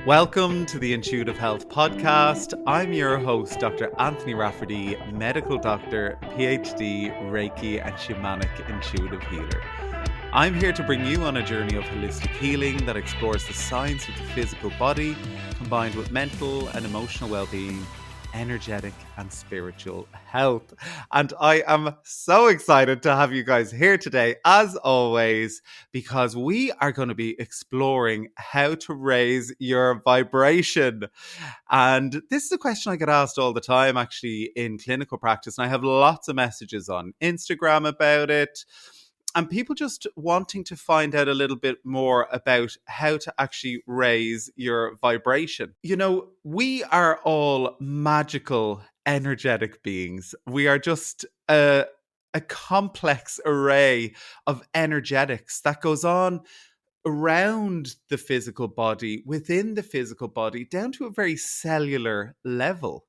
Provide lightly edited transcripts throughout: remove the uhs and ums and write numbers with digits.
Welcome to the Intuitive Health Podcast. I'm your host, Dr. Anthony Rafferty, medical doctor, PhD, Reiki, and shamanic intuitive healer. I'm here to bring you on a journey of holistic healing that explores the science of the physical body, combined with mental and emotional well-being, energetic and spiritual health. And I am so excited to have you guys here today, as always, because we are going to be exploring how to raise your vibration. And this is a question I get asked all the time, actually, in clinical practice. And I have lots of messages on Instagram about it. And people just wanting to find out a little bit more about how to actually raise your vibration. You know, we are all magical, energetic beings. We are just a complex array of energetics that goes on around the physical body, within the physical body, down to a very cellular level.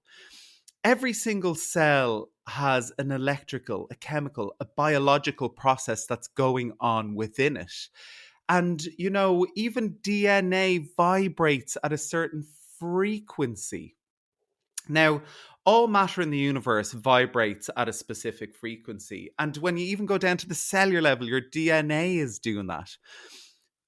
Every single cell has an electrical, a chemical, a biological process that's going on within it. And, you know, even DNA vibrates at a certain frequency. Now, all matter in the universe vibrates at a specific frequency. And when you even go down to the cellular level, your DNA is doing that.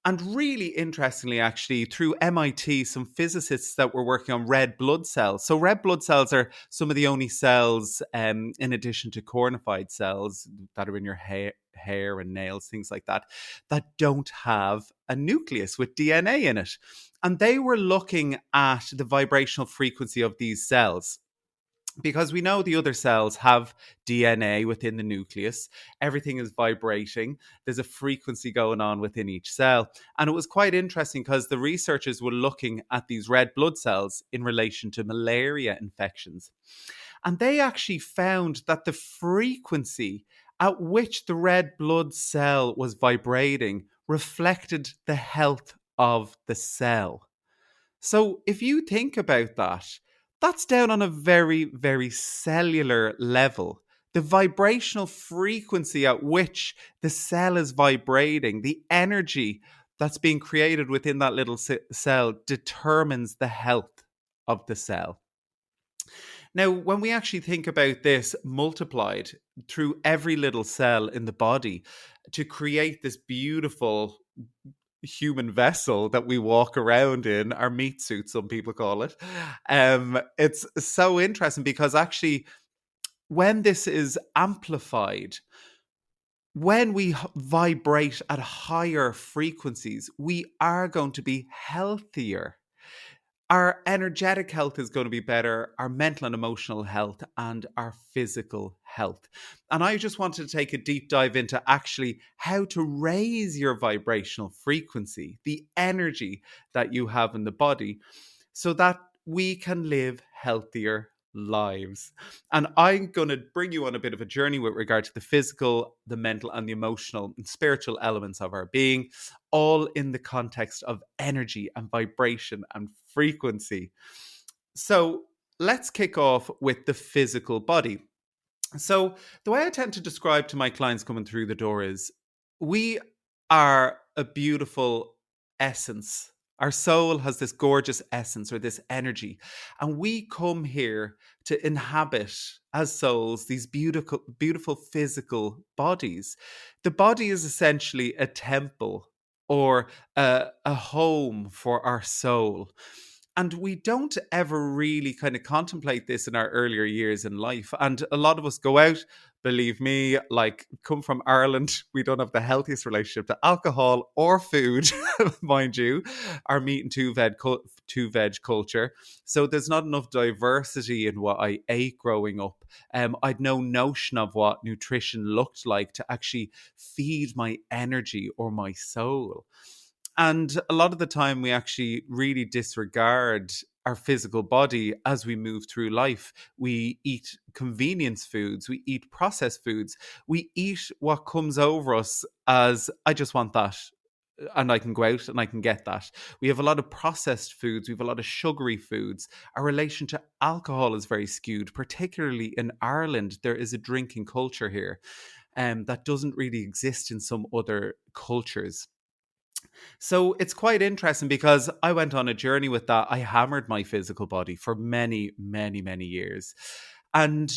And really interestingly, actually, through MIT, some physicists that were working on red blood cells. So, red blood cells are some of the only cells, in addition to cornified cells that are in your hair and nails, things like that, that don't have a nucleus with DNA in it. And they were looking at the vibrational frequency of these cells, because we know the other cells have DNA within the nucleus. Everything is vibrating. There's a frequency going on within each cell. And it was quite interesting because the researchers were looking at these red blood cells in relation to malaria infections. And they actually found that the frequency at which the red blood cell was vibrating reflected the health of the cell. So if you think about that, that's down on a very, very cellular level. The vibrational frequency at which the cell is vibrating, the energy that's being created within that little cell determines the health of the cell. Now, when we actually think about this multiplied through every little cell in the body to create this beautiful human vessel that we walk around in, our meat suit, some people call it. It's so interesting because actually, when this is amplified, when we vibrate at higher frequencies, we are going to be healthier. Our energetic health is going to be better, our mental and emotional health, and our physical health. And I just wanted to take a deep dive into actually how to raise your vibrational frequency, the energy that you have in the body, so that we can live healthier lives. And I'm going to bring you on a bit of a journey with regard to the physical, the mental, and the emotional and spiritual elements of our being, all in the context of energy and vibration and frequency. So let's kick off with the physical body. So the way I tend to describe to my clients coming through the door is we are a beautiful essence. Our soul has this gorgeous essence or this energy, and we come here to inhabit as souls these beautiful, beautiful physical bodies. The body is essentially a temple or a home for our soul. And we don't ever really kind of contemplate this in our earlier years in life. And a lot of us go out, believe me, like come from Ireland. We don't have the healthiest relationship to alcohol or food, mind you, our meat and two veg culture. So there's not enough diversity in what I ate growing up. I'd no notion of what nutrition looked like to actually feed my energy or my soul. And a lot of the time, we actually really disregard our physical body as we move through life. We eat convenience foods, we eat processed foods, we eat what comes over us as, I just want that. And I can go out and I can get that. We have a lot of processed foods. We have a lot of sugary foods. Our relation to alcohol is very skewed, particularly in Ireland. There is a drinking culture here that doesn't really exist in some other cultures. So it's quite interesting because I went on a journey with that. I hammered my physical body for many, many, many years. And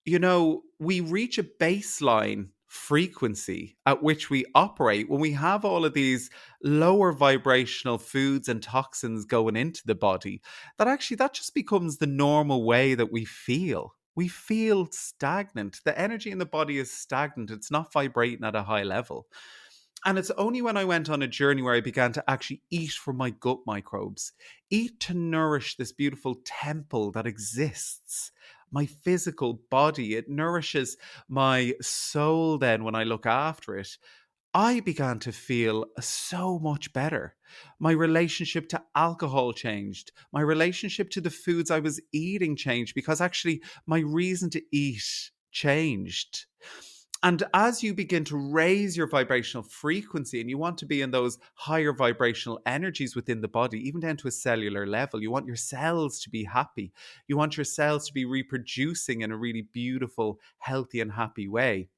we reach a baseline frequency at which we operate when we have all of these lower vibrational foods and toxins going into the body, that actually that just becomes the normal way that we feel. We feel stagnant. The energy in the body is stagnant. It's not vibrating at a high level. And it's only when I went on a journey where I began to actually eat for my gut microbes, eat to nourish this beautiful temple that exists. My physical body, it nourishes my soul then when I look after it. I began to feel so much better. My relationship to alcohol changed. My relationship to the foods I was eating changed because actually my reason to eat changed. And as you begin to raise your vibrational frequency and you want to be in those higher vibrational energies within the body, even down to a cellular level, you want your cells to be happy. You want your cells to be reproducing in a really beautiful, healthy, and happy way.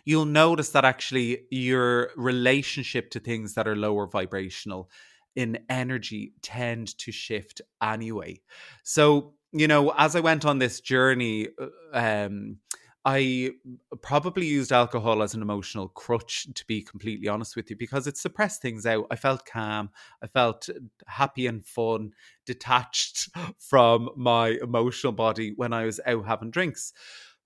You'll notice that actually your relationship to things that are lower vibrational in energy tend to shift anyway. So, as I went on this journey, I probably used alcohol as an emotional crutch, to be completely honest with you, because it suppressed things out. I felt calm, I felt happy and fun, detached from my emotional body when I was out having drinks.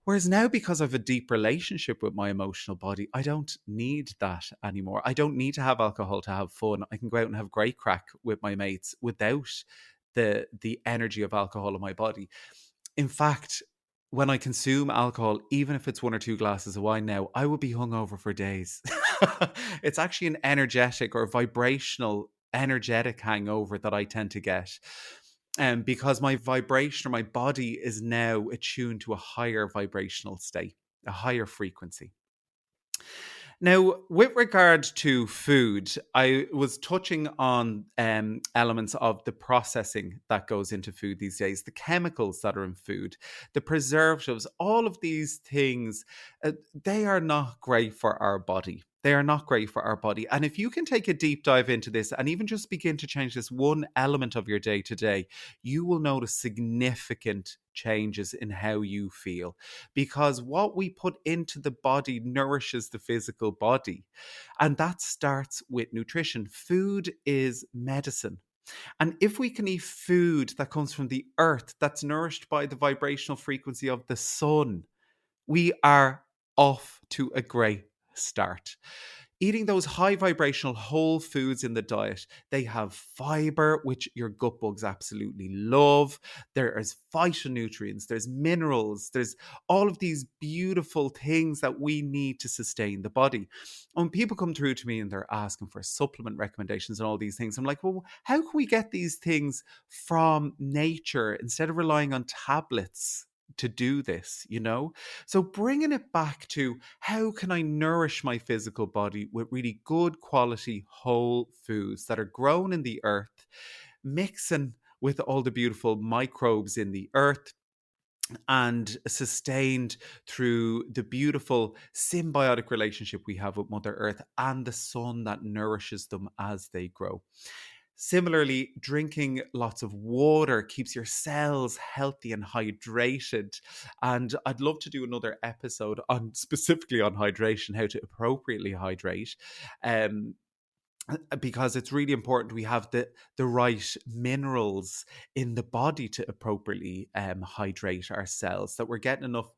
Whereas now, because I have a deep relationship with my emotional body, I don't need that anymore. I don't need to have alcohol to have fun. I can go out and have great crack with my mates without the energy of alcohol in my body. In fact, when I consume alcohol, even if it's one or two glasses of wine now, I would be hungover for days. It's actually an energetic or vibrational, energetic hangover that I tend to get. Because my vibration or my body is now attuned to a higher vibrational state, a higher frequency. Now, with regard to food, I was touching on elements of the processing that goes into food these days, the chemicals that are in food, the preservatives, all of these things, they are not great for our body. They are not great for our body. And if you can take a deep dive into this and even just begin to change this one element of your day to day, you will notice significant changes in how you feel, because what we put into the body nourishes the physical body. And that starts with nutrition. Food is medicine. And if we can eat food that comes from the earth, that's nourished by the vibrational frequency of the sun, we are off to a great start. Eating those high vibrational whole foods in the diet, they have fiber, which your gut bugs absolutely love. There's phytonutrients, there's minerals, there's all of these beautiful things that we need to sustain the body. When people come through to me and they're asking for supplement recommendations and all these things, I'm like, well, how can we get these things from nature instead of relying on tablets to do this, So bringing it back to how can I nourish my physical body with really good quality whole foods that are grown in the earth, mixing with all the beautiful microbes in the earth and sustained through the beautiful symbiotic relationship we have with Mother Earth and the sun that nourishes them as they grow. Similarly, drinking lots of water keeps your cells healthy and hydrated. And I'd love to do another episode on specifically on hydration, how to appropriately hydrate. Um, because it's really important we have the right minerals in the body to appropriately hydrate our cells, that we're getting enough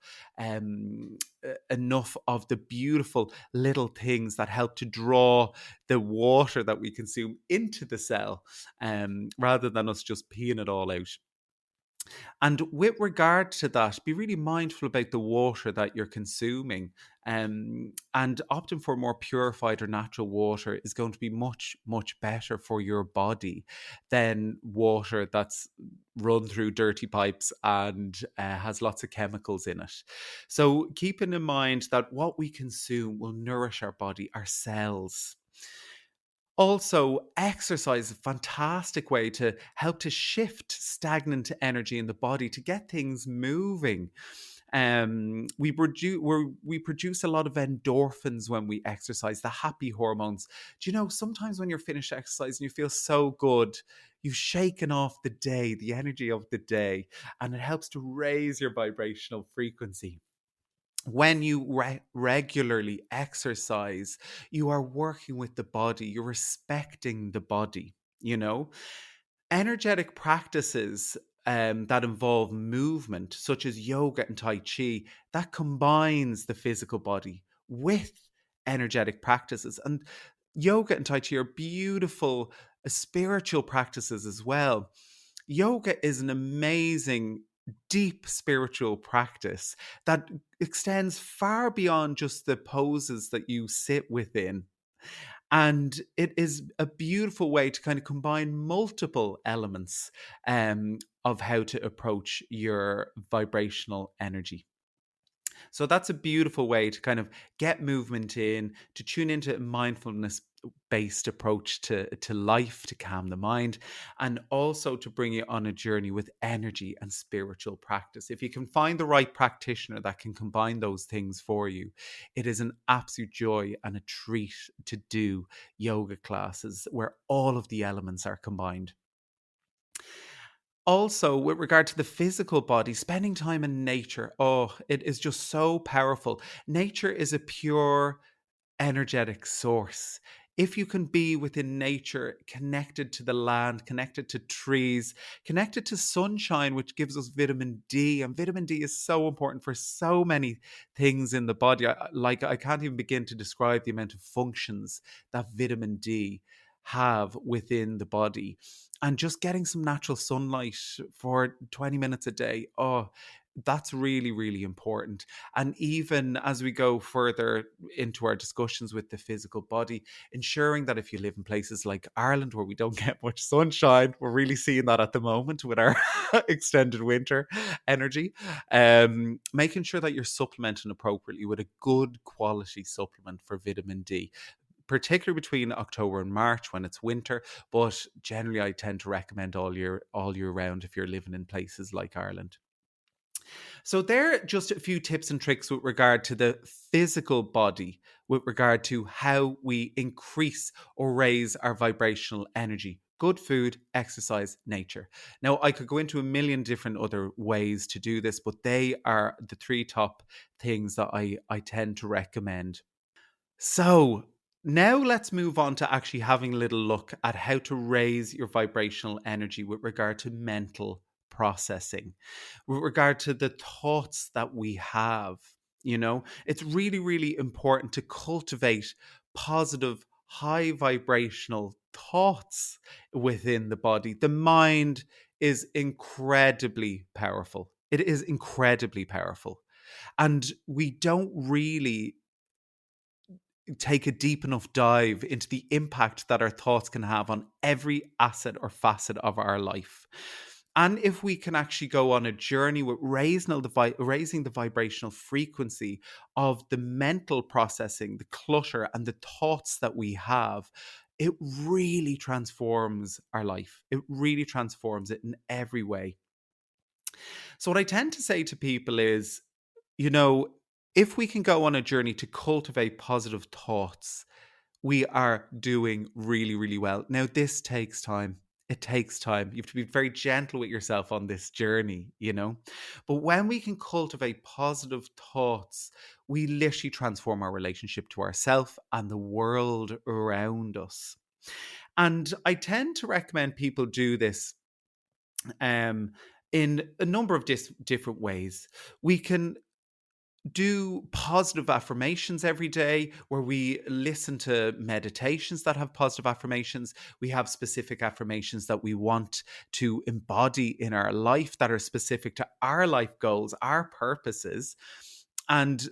of the beautiful little things that help to draw the water that we consume into the cell, rather than us just peeing it all out. And with regard to that, be really mindful about the water that you're consuming. And opting for more purified or natural water is going to be much, much better for your body than water that's run through dirty pipes and has lots of chemicals in it. So, keeping in mind that what we consume will nourish our body, our cells. Also, exercise is a fantastic way to help to shift stagnant energy in the body to get things moving. We produce a lot of endorphins when we exercise, the happy hormones. Do you know, sometimes when you're finished exercising, you feel so good. You've shaken off the day, the energy of the day, and it helps to raise your vibrational frequency. When you regularly exercise, you are working with the body, you're respecting the body, you know? Energetic practices that involve movement, such as yoga and Tai Chi, that combines the physical body with energetic practices. And yoga and Tai Chi are beautiful spiritual practices as well. Yoga is an amazing, deep spiritual practice that extends far beyond just the poses that you sit within. And it is a beautiful way to kind of combine multiple elements of how to approach your vibrational energy. So that's a beautiful way to kind of get movement in, to tune into a mindfulness based approach to life, to calm the mind, and also to bring you on a journey with energy and spiritual practice. If you can find the right practitioner that can combine those things for you, it is an absolute joy and a treat to do yoga classes where all of the elements are combined. Also, with regard to the physical body, spending time in nature, oh, it is just so powerful. Nature is a pure energetic source. If you can be within nature, connected to the land, connected to trees, connected to sunshine, which gives us vitamin D, and vitamin D is so important for so many things in the body. I can't even begin to describe the amount of functions that vitamin D have within the body. And just getting some natural sunlight for 20 minutes a day, oh, that's really, really important. And even as we go further into our discussions with the physical body, ensuring that if you live in places like Ireland where we don't get much sunshine, we're really seeing that at the moment with our extended winter energy, making sure that you're supplementing appropriately with a good quality supplement for vitamin D, particularly between October and March when it's winter. But generally, I tend to recommend all year round if you're living in places like Ireland. So there are just a few tips and tricks with regard to the physical body, with regard to how we increase or raise our vibrational energy. Good food, exercise, nature. Now, I could go into a million different other ways to do this, but they are the three top things that I tend to recommend. So now let's move on to actually having a little look at how to raise your vibrational energy with regard to mental processing, with regard to the thoughts that we have. It's really, really important to cultivate positive, high vibrational thoughts within the body. The mind is incredibly powerful. It is incredibly powerful. And we don't really take a deep enough dive into the impact that our thoughts can have on every asset or facet of our life. And if we can actually go on a journey with raising the vibrational frequency of the mental processing, the clutter, and the thoughts that we have, it really transforms our life. It really transforms it in every way. So, what I tend to say to people is, you know, if we can go on a journey to cultivate positive thoughts, we are doing really, really well. Now, this takes time. It takes time. You have to be very gentle with yourself on this journey. But when we can cultivate positive thoughts, we literally transform our relationship to ourselves and the world around us. And I tend to recommend people do this um, in a number of different ways. We can do positive affirmations every day where we listen to meditations that have positive affirmations. We have specific affirmations that we want to embody in our life that are specific to our life goals, our purposes, and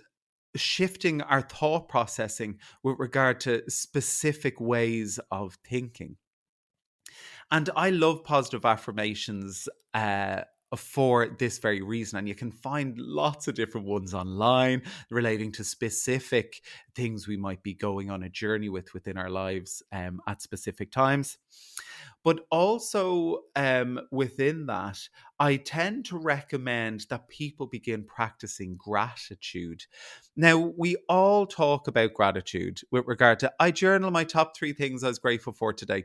shifting our thought processing with regard to specific ways of thinking. And I love positive affirmations for this very reason. And you can find lots of different ones online relating to specific things we might be going on a journey with within our lives at specific times. But also within that, I tend to recommend that people begin practicing gratitude. Now, we all talk about gratitude with regard to, I journal my top 3 things I was grateful for today.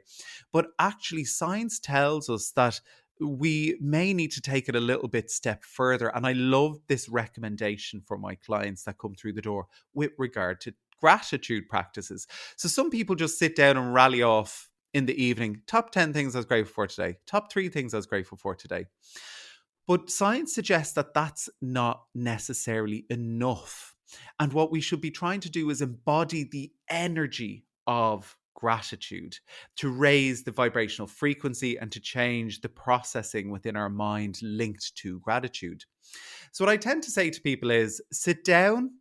But actually, science tells us that we may need to take it a little bit step further. And I love this recommendation for my clients that come through the door with regard to gratitude practices. So some people just sit down and rally off in the evening, top 10 things I was grateful for today, top 3 things I was grateful for today. But science suggests that that's not necessarily enough. And what we should be trying to do is embody the energy of gratitude to raise the vibrational frequency and to change the processing within our mind linked to gratitude. So, what I tend to say to people is sit down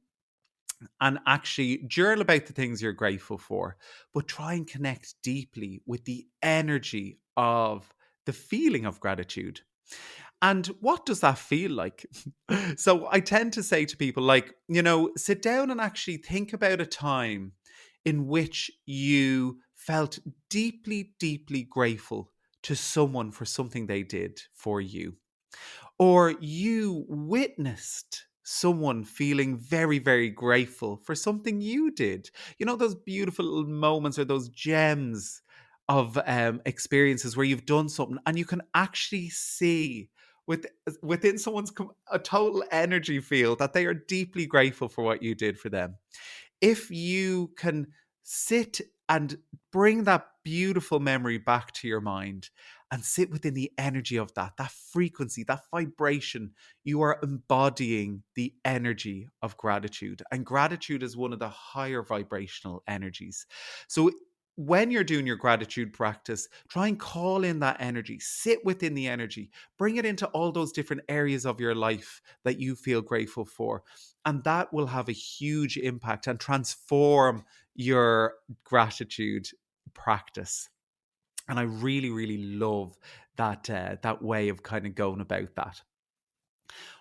and actually journal about the things you're grateful for, but try and connect deeply with the energy of the feeling of gratitude. And what does that feel like? So I tend to say to people, like, sit down and actually think about a time in which you felt deeply, deeply grateful to someone for something they did for you, or you witnessed someone feeling very, very grateful for something you did. Those beautiful little moments or those gems of experiences where you've done something and you can actually see with, within someone's a total energy field that they are deeply grateful for what you did for them. If you can sit and bring that beautiful memory back to your mind and sit within the energy of that frequency, that vibration, you are embodying the energy of gratitude. And gratitude is one of the higher vibrational energies. So when you're doing your gratitude practice, try and call in that energy, sit within the energy, bring it into all those different areas of your life that you feel grateful for. And that will have a huge impact and transform your gratitude practice. And I really, really love that way of kind of going about that.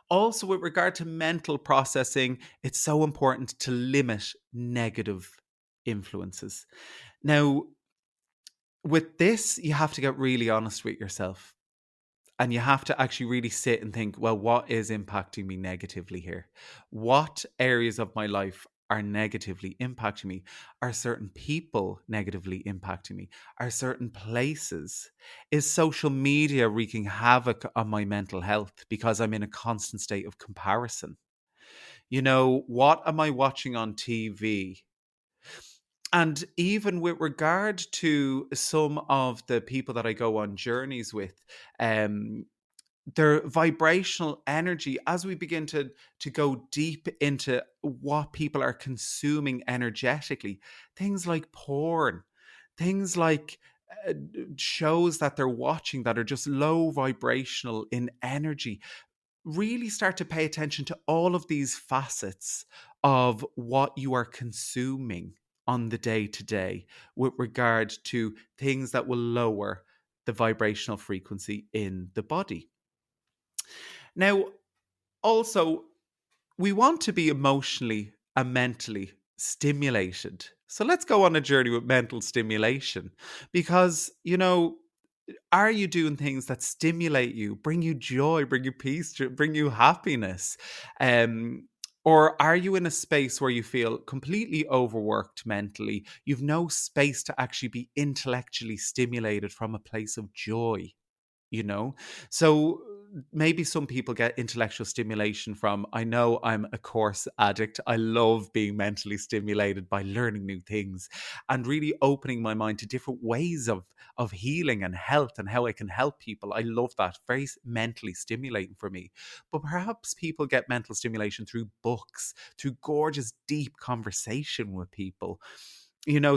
Also, with regard to mental processing, it's so important to limit negative influences. Now, with this, you have to get really honest with yourself. And you have to actually really sit and think, well, what is impacting me negatively here? What areas of my life are negatively impacting me? Are certain people negatively impacting me? Are certain places? Is social media wreaking havoc on my mental health because I'm in a constant state of comparison? What am I watching on TV? And even with regard to some of the people that I go on journeys with, um, their vibrational energy, as we begin to go deep into what people are consuming energetically, things like porn, things like shows that they're watching that are just low vibrational in energy, really start to pay attention to all of these facets of what you are consuming on the day to day with regard to things that will lower the vibrational frequency in the body. Now, also, we want to be emotionally and mentally stimulated. So let's go on a journey with mental stimulation because, are you doing things that stimulate you, bring you joy, bring you peace, bring you happiness? Um, or are you in a space where you feel completely overworked mentally? You've no space to actually be intellectually stimulated from a place of joy? you know so maybe some people get intellectual stimulation from, I know I'm a course addict, I love being mentally stimulated by learning new things and really opening my mind to different ways of healing and health and how I can help people. I love that, very mentally stimulating for me. But perhaps people get mental stimulation through books, through gorgeous deep conversation with people.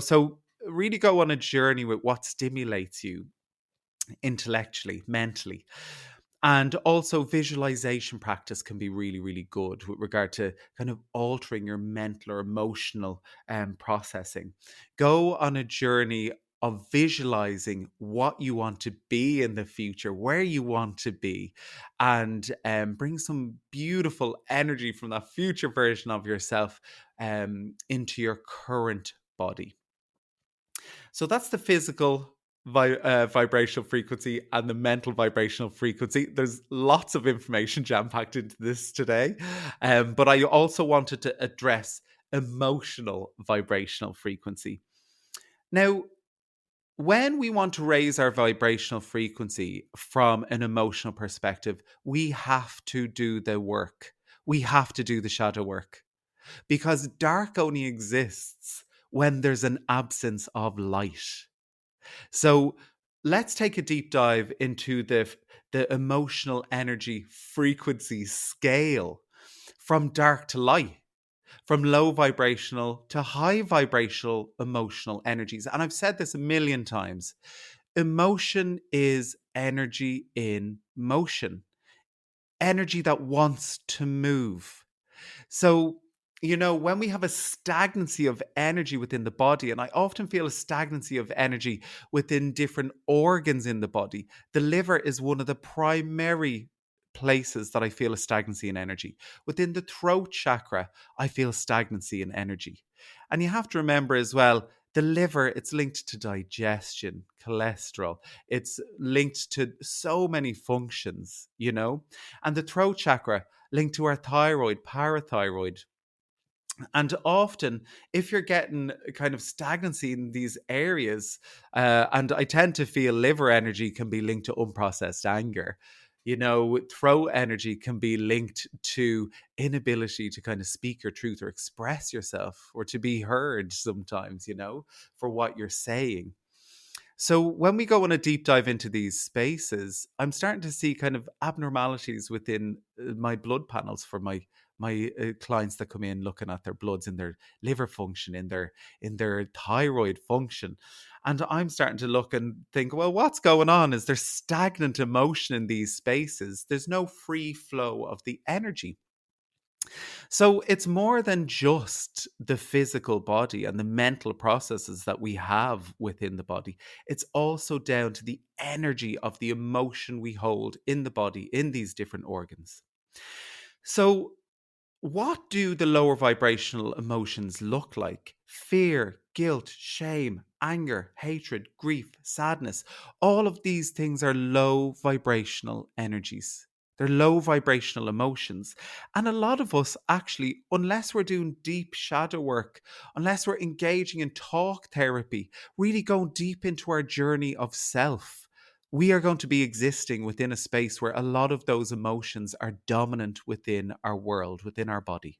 So really go on a journey with what stimulates you intellectually, mentally. And also, visualization practice can be really, really good with regard to kind of altering your mental or emotional processing. Go on a journey of visualizing what you want to be in the future, where you want to be, and bring some beautiful energy from that future version of yourself into your current body. So that's the physical vibrational frequency and the mental vibrational frequency. There's lots of information jam packed into this today, but I also wanted to address emotional vibrational frequency. Now, when we want to raise our vibrational frequency from an emotional perspective, we have to do the work. We have to do the shadow work, because dark only exists when there's an absence of light. So let's take a deep dive into the emotional energy frequency scale from dark to light, from low vibrational to high vibrational emotional energies. And I've said this a million times. Emotion is energy in motion, energy that wants to move. So, when we have a stagnancy of energy within the body, and I often feel a stagnancy of energy within different organs in the body, the liver is one of the primary places that I feel a stagnancy in energy. Within the throat chakra, I feel stagnancy in energy. And you have to remember as well, the liver, it's linked to digestion, cholesterol. It's linked to so many functions, and the throat chakra linked to our thyroid, parathyroid. And often, if you're getting kind of stagnancy in these areas, and I tend to feel liver energy can be linked to unprocessed anger. Throat energy can be linked to inability to kind of speak your truth or express yourself or to be heard sometimes, for what you're saying. So when we go on a deep dive into these spaces, I'm starting to see kind of abnormalities within my blood panels for my clients that come in looking at their bloods, in their liver function, in their thyroid function. And I'm starting to look and think, well, what's going on? Is there stagnant emotion in these spaces? There's no free flow of the energy. So it's more than just the physical body and the mental processes that we have within the body. It's also down to the energy of the emotion we hold in the body, in these different organs. So, what do the lower vibrational emotions look like? Fear, guilt, shame, anger, hatred, grief, sadness. All of these things are low vibrational energies. They're low vibrational emotions. And a lot of us actually, unless we're doing deep shadow work, unless we're engaging in talk therapy, really going deep into our journey of self, we are going to be existing within a space where a lot of those emotions are dominant within our world, within our body.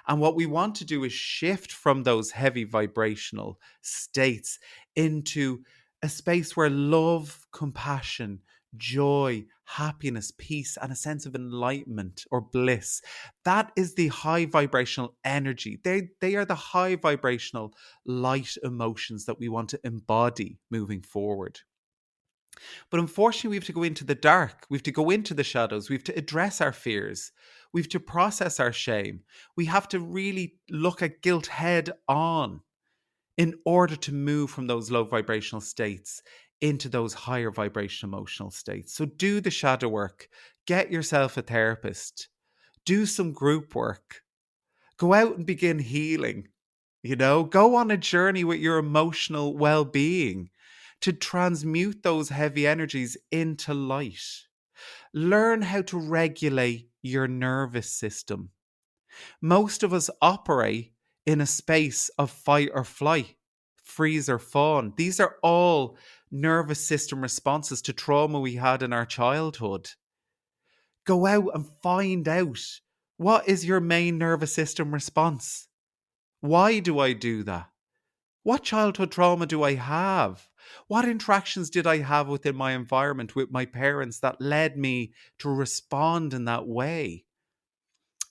And what we want to do is shift from those heavy vibrational states into a space where love, compassion, joy, happiness, peace, and a sense of enlightenment or bliss. That is the high vibrational energy. They are the high vibrational light emotions that we want to embody moving forward. But unfortunately, we have to go into the dark. We have to go into the shadows. We have to address our fears. We have to process our shame. We have to really look at guilt head on in order to move from those low vibrational states into those higher vibrational emotional states. So do the shadow work. Get yourself a therapist. Do some group work. Go out and begin healing. Go on a journey with your emotional well being to transmute those heavy energies into light. Learn how to regulate your nervous system. Most of us operate in a space of fight or flight, freeze or fawn. These are all nervous system responses to trauma we had in our childhood. Go out and find out, what is your main nervous system response? Why do I do that? What childhood trauma do I have? What interactions did I have within my environment with my parents that led me to respond in that way?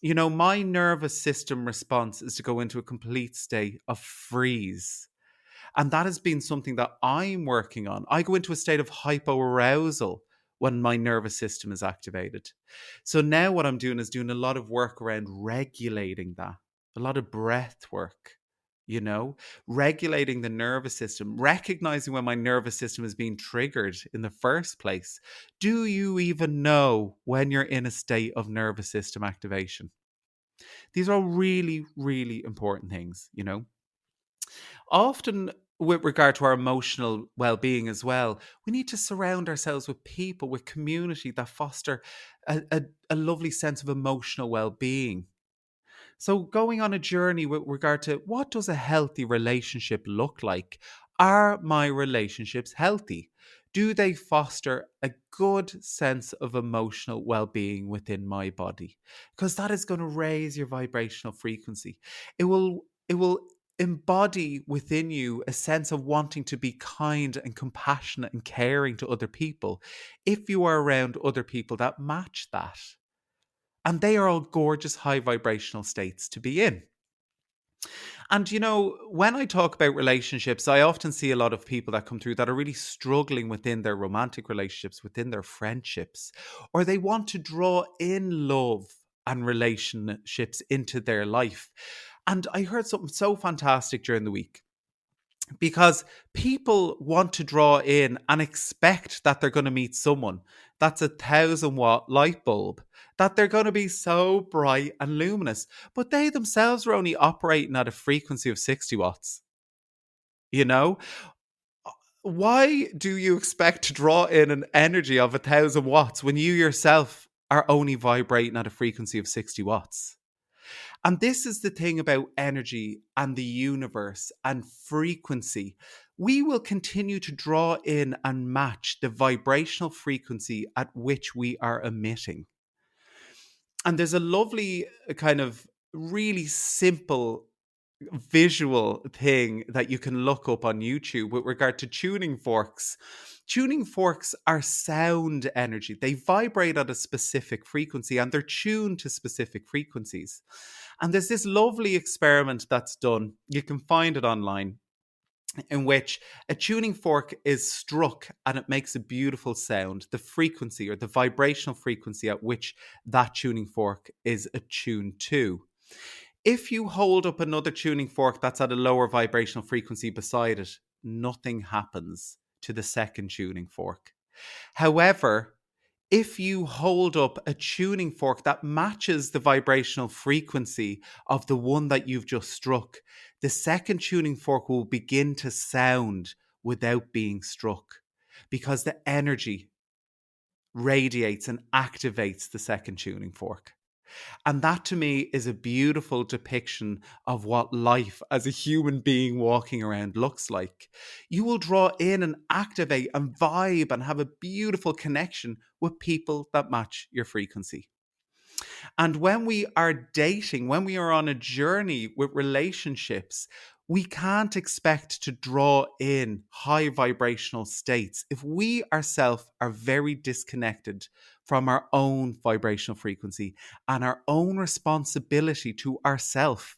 My nervous system response is to go into a complete state of freeze. And that has been something that I'm working on. I go into a state of hypoarousal when my nervous system is activated. So now what I'm doing is doing a lot of work around regulating that, a lot of breath work, you know, regulating the nervous system, recognizing when my nervous system is being triggered in the first place. Do you even know when you're in a state of nervous system activation? These are all really, really important things, you know. Often, with regard to our emotional well being as well, we need to surround ourselves with people, with community that foster a lovely sense of emotional well being. So, going on a journey with regard to what does a healthy relationship look like? Are my relationships healthy? Do they foster a good sense of emotional well being within my body? Because that is going to raise your vibrational frequency. It will embody within you a sense of wanting to be kind and compassionate and caring to other people if you are around other people that match that. And they are all gorgeous high vibrational states to be in. And, you know, when I talk about relationships, I often see a lot of people that come through that are really struggling within their romantic relationships, within their friendships, or they want to draw in love and relationships into their life. And I heard something so fantastic during the week because people want to draw in and expect that they're going to meet someone that's 1,000 watt light bulb, that they're going to be so bright and luminous, but they themselves are only operating at a frequency of 60 watts. You know, why do you expect to draw in an energy of 1,000 watts when you yourself are only vibrating at a frequency of 60 watts? And this is the thing about energy and the universe and frequency. We will continue to draw in and match the vibrational frequency at which we are emitting. And there's a lovely kind of really simple visual thing that you can look up on YouTube with regard to tuning forks. Tuning forks are sound energy. They vibrate at a specific frequency and they're tuned to specific frequencies. And there's this lovely experiment that's done. You can find it online in which a tuning fork is struck and it makes a beautiful sound. The frequency or the vibrational frequency at which that tuning fork is attuned to. If you hold up another tuning fork that's at a lower vibrational frequency beside it, nothing happens to the second tuning fork. However, if you hold up a tuning fork that matches the vibrational frequency of the one that you've just struck, the second tuning fork will begin to sound without being struck because the energy radiates and activates the second tuning fork. And that to me is a beautiful depiction of what life as a human being walking around looks like. You will draw in and activate and vibe and have a beautiful connection with people that match your frequency. And when we are dating, when we are on a journey with relationships, we can't expect to draw in high vibrational states if we ourselves are very disconnected from our own vibrational frequency and our own responsibility to ourself,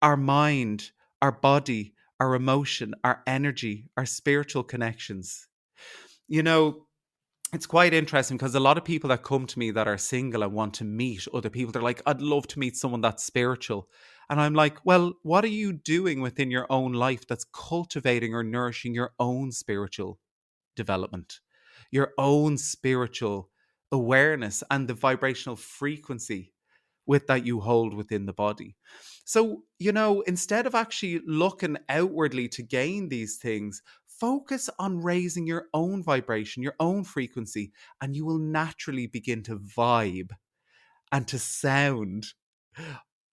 our mind, our body, our emotion, our energy, our spiritual connections. You know, it's quite interesting because a lot of people that come to me that are single and want to meet other people, they're like, I'd love to meet someone that's spiritual. And I'm like, well, what are you doing within your own life that's cultivating or nourishing your own spiritual development, your own spiritual awareness, and the vibrational frequency with that you hold within the body? So, you know, instead of actually looking outwardly to gain these things, focus on raising your own vibration, your own frequency, and you will naturally begin to vibe and to sound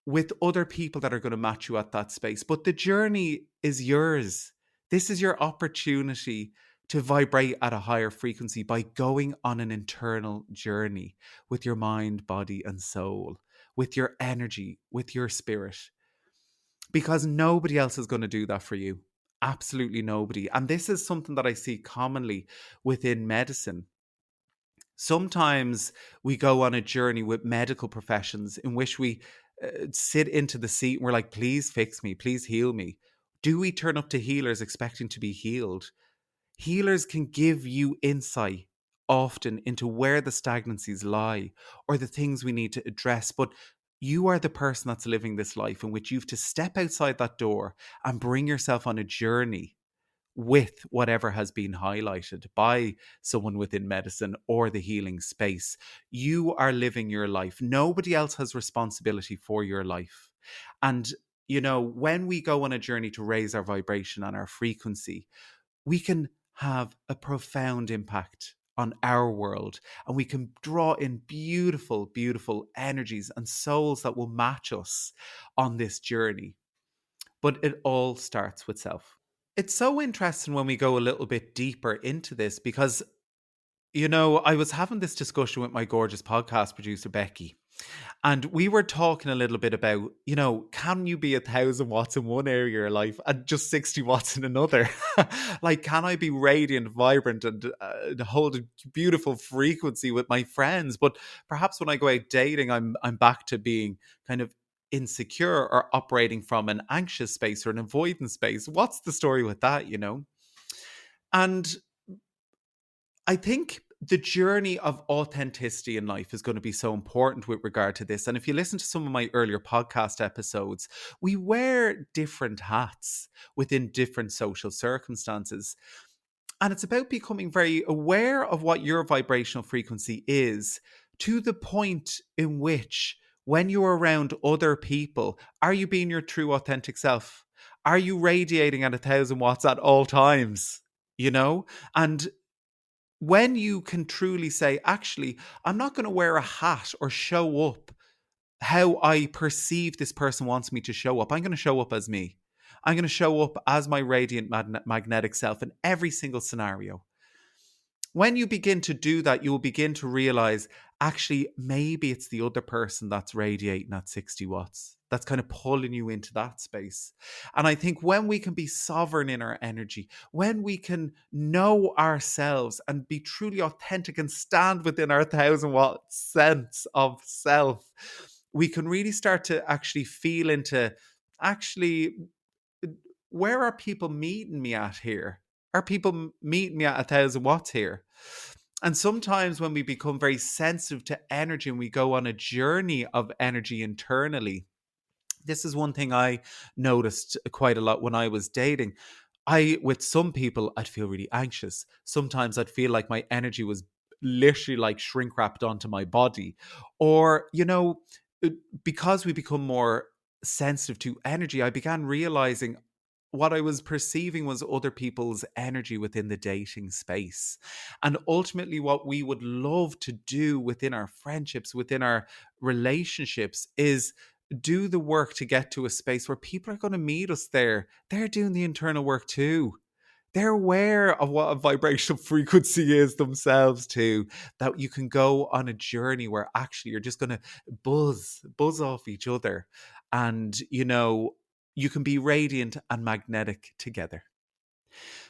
with other people that are going to match you at that space. But the journey is yours. This is your opportunity to vibrate at a higher frequency by going on an internal journey with your mind, body, and soul, with your energy, with your spirit, because nobody else is going to do that for you. Absolutely nobody. And this is something that I see commonly within medicine. Sometimes we go on a journey with medical professions in which we sit into the seat and we're like, please fix me, please heal me. Do we turn up to healers expecting to be healed? Healers can give you insight often into where the stagnancies lie or the things we need to address, but You are the person that's living this life in which you have to step outside that door and bring yourself on a journey with whatever has been highlighted by someone within medicine or the healing space. You are living your life. Nobody else has responsibility for your life. And, when we go on a journey to raise our vibration and our frequency, we can have a profound impact on our world, and we can draw in beautiful, beautiful energies and souls that will match us on this journey. But it all starts with self. It's so interesting when we go a little bit deeper into this because, I was having this discussion with my gorgeous podcast producer, Becky, and we were talking a little bit about, can you be 1,000 watts in one area of your life and just 60 watts in another? Like, can I be radiant, vibrant, and hold a beautiful frequency with my friends? But perhaps when I go out dating, I'm back to being kind of insecure or operating from an anxious space or an avoidance space. What's the story with that? And I think the journey of authenticity in life is going to be so important with regard to this. And if you listen to some of my earlier podcast episodes, we wear different hats within different social circumstances. And it's about becoming very aware of what your vibrational frequency is, to the point in which, when you're around other people, are you being your true authentic self? Are you radiating at 1,000 watts at all times? And when you can truly say, actually, I'm not going to wear a hat or show up how I perceive this person wants me to show up. I'm going to show up as me. I'm going to show up as my radiant magnetic self in every single scenario. When you begin to do that, you'll begin to realize, actually, maybe it's the other person that's radiating at 60 watts. That's kind of pulling you into that space. And I think when we can be sovereign in our energy, when we can know ourselves and be truly authentic and stand within our 1,000 watt sense of self, we can really start to actually feel into, actually, where are people meeting me at here? Are people meeting me at 1,000 watts here? And sometimes when we become very sensitive to energy and we go on a journey of energy internally, this is one thing I noticed quite a lot when I was dating. With some people, I'd feel really anxious. Sometimes I'd feel like my energy was literally like shrink wrapped onto my body. Or, it- because we become more sensitive to energy, I began realizing what I was perceiving was other people's energy within the dating space. And ultimately, what we would love to do within our friendships, within our relationships, is do the work to get to a space where people are going to meet us there. They're doing the internal work too. They're aware of what a vibrational frequency is themselves too. That you can go on a journey where actually you're just going to buzz off each other. And, you can be radiant and magnetic together.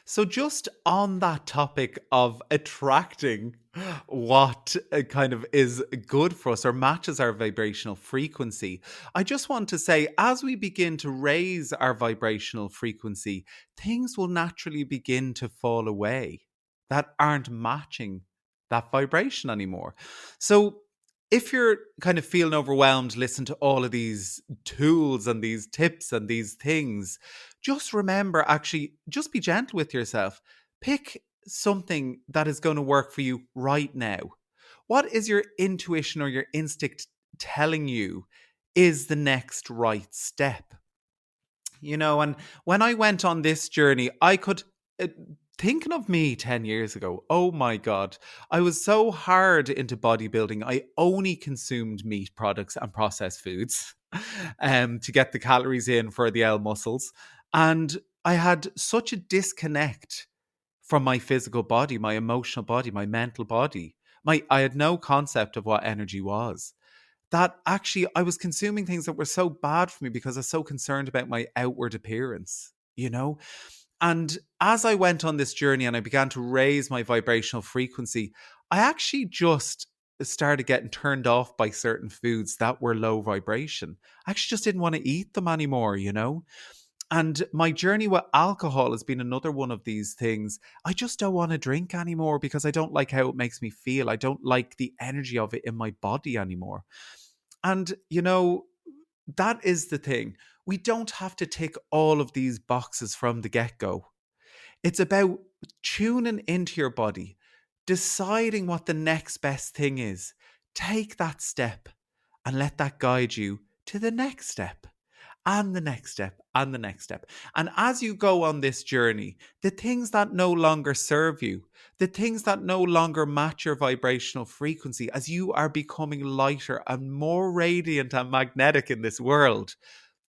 So, just on that topic of attracting what kind of is good for us or matches our vibrational frequency, I just want to say, as we begin to raise our vibrational frequency, things will naturally begin to fall away that aren't matching that vibration anymore. So, if you're kind of feeling overwhelmed, listen to all of these tools and these tips and these things, just remember, actually, just be gentle with yourself. Pick something that is going to work for you right now. What is your intuition or your instinct telling you is the next right step? And when I went on this journey, I could, uh, thinking of me 10 years ago, oh my God, I was so hard into bodybuilding. I only consumed meat products and processed foods to get the calories in for the L muscles. And I had such a disconnect from my physical body, my emotional body, my mental body. I had no concept of what energy was, that actually I was consuming things that were so bad for me because I was so concerned about my outward appearance. And as I went on this journey and I began to raise my vibrational frequency, I actually just started getting turned off by certain foods that were low vibration. I actually just didn't want to eat them anymore. And my journey with alcohol has been another one of these things. I just don't want to drink anymore because I don't like how it makes me feel. I don't like the energy of it in my body anymore. And, that is the thing. We don't have to tick all of these boxes from the get-go. It's about tuning into your body, deciding what the next best thing is. Take that step and let that guide you to the next step and the next step and the next step. And as you go on this journey, the things that no longer serve you, the things that no longer match your vibrational frequency, as you are becoming lighter and more radiant and magnetic in this world,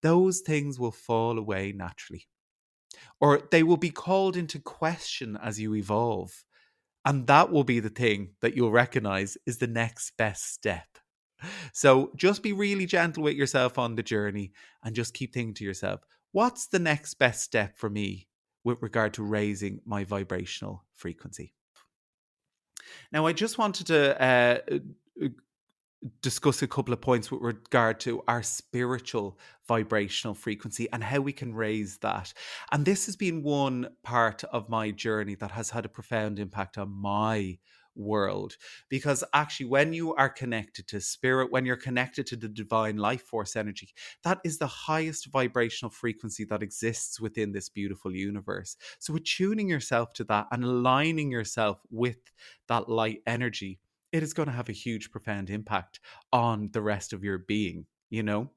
those things will fall away naturally, or they will be called into question as you evolve. And that will be the thing that you'll recognize is the next best step. So just be really gentle with yourself on the journey and just keep thinking to yourself, what's the next best step for me with regard to raising my vibrational frequency? Now, I just wanted to discuss a couple of points with regard to our spiritual vibrational frequency and how we can raise that. And this has been one part of my journey that has had a profound impact on my world, because actually when you are connected to spirit, when you're connected to the divine life force energy, that is the highest vibrational frequency that exists within this beautiful universe. So attuning yourself to that and aligning yourself with that light energy, it is going to have a huge, profound impact on the rest of your being, you know?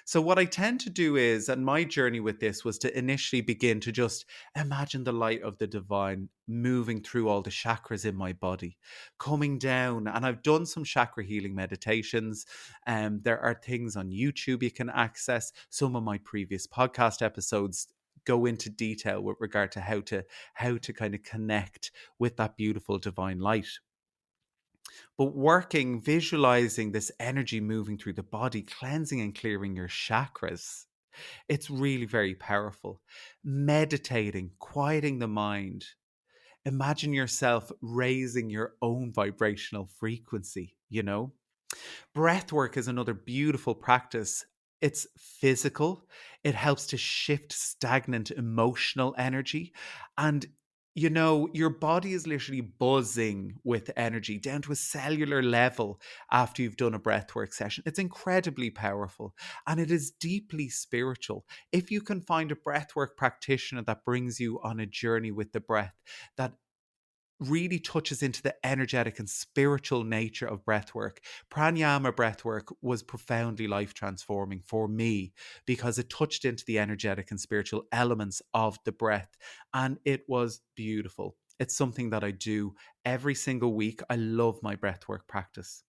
So, what I tend to do is, and my journey with this was to initially begin to just imagine the light of the divine moving through all the chakras in my body, coming down. And I've done some chakra healing meditations. There are things on YouTube you can access. Some of my previous podcast episodes go into detail with regard to how to kind of connect with that beautiful divine light. But working, visualizing this energy moving through the body, cleansing and clearing your chakras, it's really very powerful. Meditating, quieting the mind. Imagine yourself raising your own vibrational frequency, you know? Breath work is another beautiful practice. It's physical, it helps to shift stagnant emotional energy. And, you know, your body is literally buzzing with energy down to a cellular level after you've done a breathwork session. It's incredibly powerful and it is deeply spiritual. If you can find a breathwork practitioner that brings you on a journey with the breath, that really touches into the energetic and spiritual nature of breathwork. Pranayama breathwork was profoundly life transforming for me because it touched into the energetic and spiritual elements of the breath, and it was beautiful. It's something that I do every single week. I love my breathwork practice.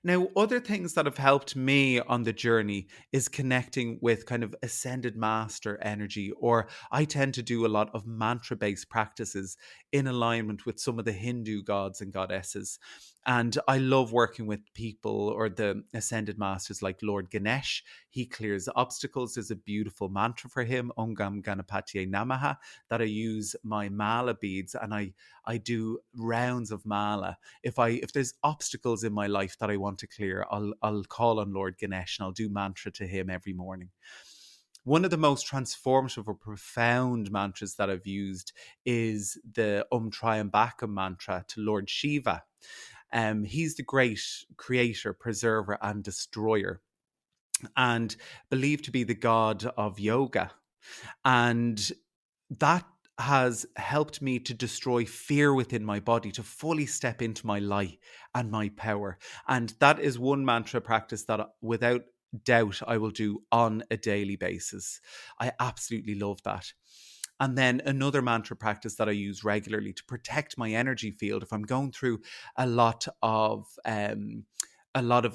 Now, other things that have helped me on the journey is connecting with kind of ascended master energy, or I tend to do a lot of mantra based practices in alignment with some of the Hindu gods and goddesses. And I love working with people or the ascended masters like Lord Ganesh. He clears obstacles. There's a beautiful mantra for him, Om Gam Ganapatye Namaha, that I use my mala beads, and I do rounds of mala. If there's obstacles in my life that I want to clear, I'll call on Lord Ganesh and I'll do mantra to him every morning. One of the most transformative or profound mantras that I've used is the Triambakam mantra to Lord Shiva. He's the great creator, preserver, and destroyer, and believed to be the god of yoga. And that has helped me to destroy fear within my body, to fully step into my light and my power. And that is one mantra practice that without doubt I will do on a daily basis. I absolutely love that. And then another mantra practice that I use regularly to protect my energy field if I'm going through a lot of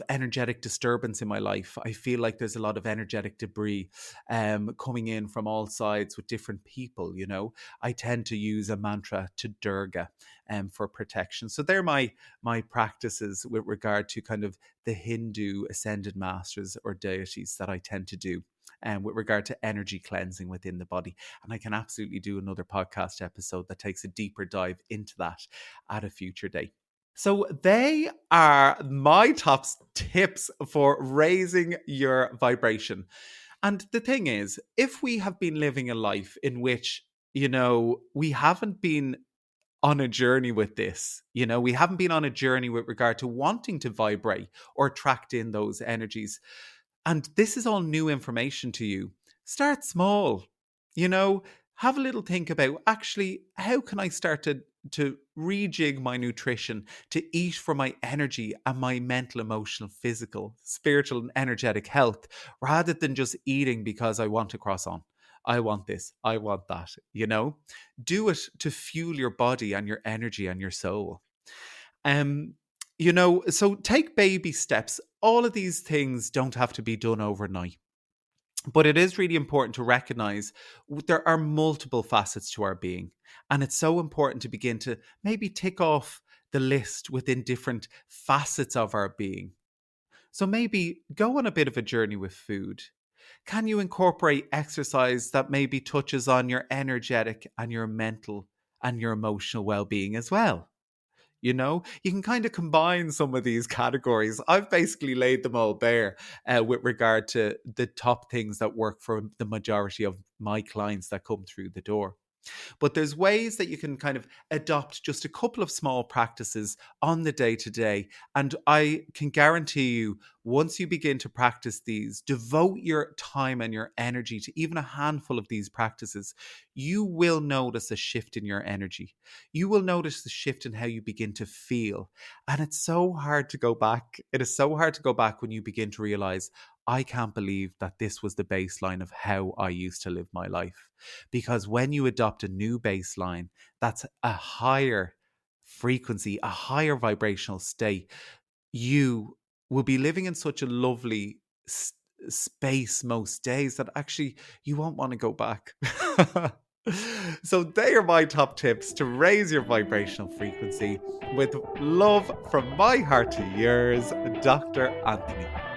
energetic disturbance in my life. I feel like there's a lot of energetic debris coming in from all sides with different people, you know. I tend to use a mantra to Durga for protection. So they're my practices with regard to kind of the Hindu ascended masters or deities that I tend to do. And with regard to energy cleansing within the body. And I can absolutely do another podcast episode that takes a deeper dive into that at a future date. So they are my top tips for raising your vibration. And the thing is, if we have been living a life in which, you know, we haven't been on a journey with this, you know, we haven't been on a journey with regard to wanting to vibrate or attract in those energies, And this is all new information to you. Start small. You know, have a little think about actually how can I start to rejig my nutrition to eat for my energy and my mental, emotional, physical, spiritual, and energetic health rather than just eating because I want to cross on. I want this, I want that, you know? Do it to fuel your body and your energy and your soul. Um, so take baby steps. All of these things don't have to be done overnight. But it is really important to recognize there are multiple facets to our being. And it's so important to begin to maybe tick off the list within different facets of our being. So maybe go on a bit of a journey with food. Can you incorporate exercise that maybe touches on your energetic and your mental and your emotional well being as well? You know, you can kind of combine some of these categories. I've basically laid them all bare with regard to the top things that work for the majority of my clients that come through the door. But there's ways that you can kind of adopt just a couple of small practices on the day to day. And I can guarantee you, once you begin to practice these, devote your time and your energy to even a handful of these practices, you will notice a shift in your energy. You will notice the shift in how you begin to feel. And it's so hard to go back. It is so hard to go back when you begin to realize, I can't believe that this was the baseline of how I used to live my life. Because when you adopt a new baseline, that's a higher frequency, a higher vibrational state, you will be living in such a lovely space most days that actually you won't want to go back. So they are my top tips to raise your vibrational frequency with love from my heart to yours, Dr. Anthony.